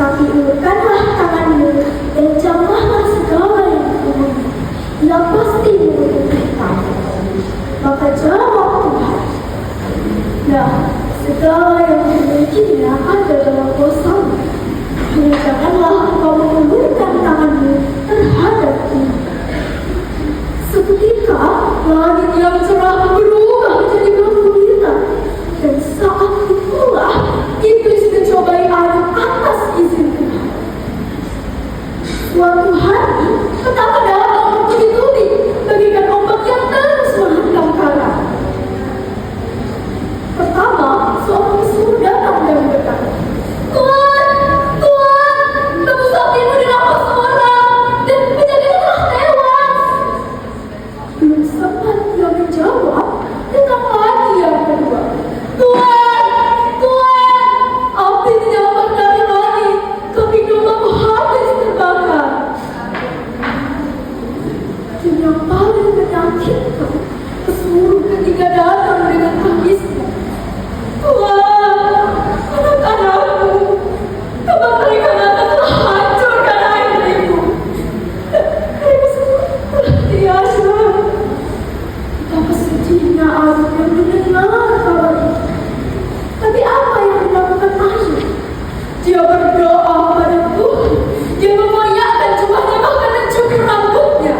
Tetapi ulurkanlah tanganmu dan jamahlah segala yang dikuburi. Ia pasti membutuhkan kamu. Maka jawab Tuhan, nah, segala yang dimilikinya ada dalam kuasamu. Hanya janganlah engkau mengulurkan tanganmu terhadapku. Seketika langit yang cerah berubah menjadi gelap gulita, dan saat itulah iblis mencobai Adam atas izin Tuhan. Suatu hari petaka datang bertubi-tubi bagaikan ombak yang terus menghantam karang. Pertama, seorang pesuruh datang dan berkata, Tuhan, lembu sapimu dirampas orang dan penjaganya telah tewas. Belum sempat dia menjawab, datang lagi yang kedua. Tuhan, api menyambar dari langit, kambing dombamu habis terbakar. Dan yang paling menyakitkan, pesuruh ketiga datang dengan tangisnya. Tuhan, anak-anakku, tempat mereka datang telah hancurkan air itu. Mereka semua telah tiada. Betapa sedihnya Ayub yang mendengar kabar itu. Tapi apa yang dilakukan Ayub? Dia berdoa pada Tuhan. Dia mengoyakkan jubahnya, bahkan mencukur rambutnya.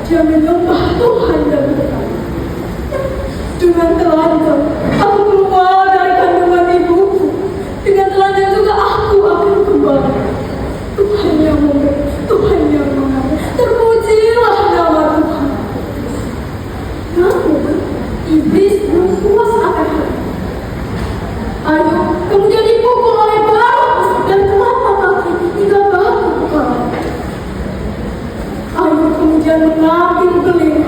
Dia menyembah Tuhan dan berkata, dengan telanjang aku keluar dari kandungan ibuku, dengan telanjang juga aku akan kembali. Tuhan yang memberi, Tuhan yang mengambil, terpujilah nama Tuhan. Namun iblis belum puas akan hal itu. Ayub kemudian dipukul oleh bara dan telapak kaki hingga batu kepala. Ayub kemudian mengambil beling.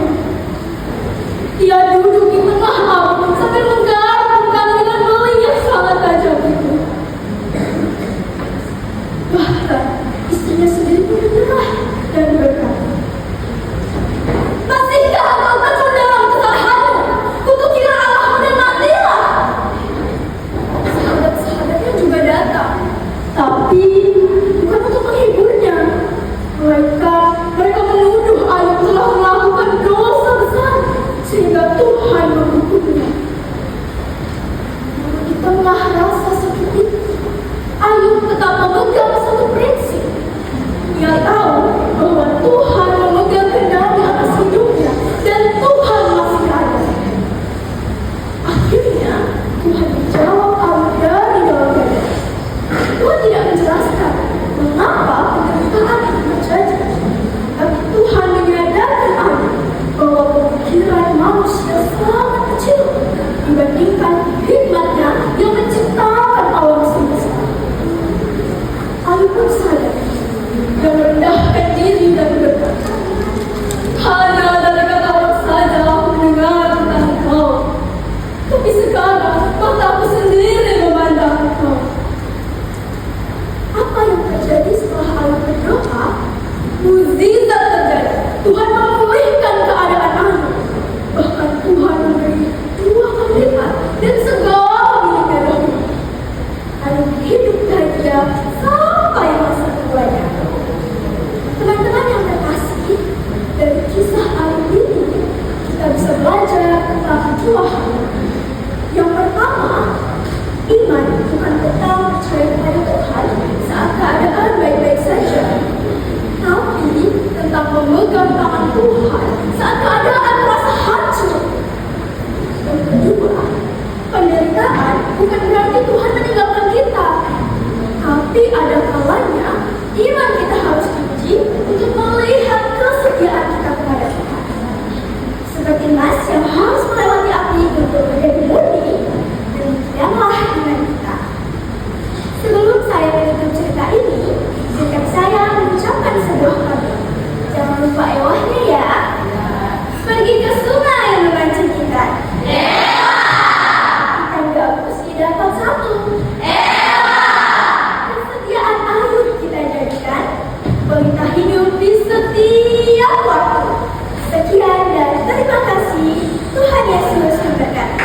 Ia duduk di tengah api sambil menggaruk dengan beling yang sangat tajam itu. Bahkan istrinya sendiri pun menyerah dan berkata, masihkah engkau kacau dalam kesalahanmu? Kutukira Allahmu dan matilah. Sahabat-sahabatnya juga datang, tapi bukan untuk menghiburnya. Mereka menuduh Ayub telah melakukan dosa besar sehingga Tuhan menghukumnya. Di tengah rasa sakit itu, Ayub tetap memegang satu prinsip. Ia tahu bahwa Tuhan memegang kendali atas hidupnya dan Tuhan masih ada. Akhirnya Tuhan menjawab Ayub dari dalam dada. Tuhan tidak menjelaskan mengapa penderitaan itu terjadi, tapi Tuhan menyadarkan Ayub bahwa pemikiran manusia sangat kecil dibandingkan hikmatnya yang menciptakan alam semesta. Ayub pun sadar dan merendahkan diri dan berkata, hanya dari kata saja aku mendengar tentang kau, tapi sekarang mataku sendiri memandang kau. Apa yang terjadi setelah Ayub berdoa? Mukjizat terjadi. Tuhan memulihkan keadaan Ayub. Bahkan Tuhan memberi 2 kali lipat dan segala miliknya dahulu. Ayub hidup bahagia sampai masa tuanya. Teman-teman yang terkasih, dari kisah Ayub ini kita bisa belajar tentang 2 hal. Yang pertama, iman bukan tentang percaya kepada Tuhan saat keadaan baik-baik saja, tapi tentang memegang tangan Tuhan saat keadaan terasa hancur. Yang kedua, penderitaan bukan berarti Tuhan meninggalkan kita, tapi ada kalanya iman kita harus diuji untuk melihat kesetiaan kita kepada Tuhan. Seperti Mas yang harus melewati api untuk menjadi murni, demikianlah iman kita. Sebelum saya menutup cerita ini, izinkan saya mengucapkan sebuah kabar. Jangan lupa ewahnya ya. Pergi ke sungai yang memancing kita. Ewa! Ikan gabus didapat 1. Ewa! Kesetiaan Ayub kita jadikan pelita hidup di setiap waktu. Sekian dan terima kasih. Tuhan Yesus memberkati.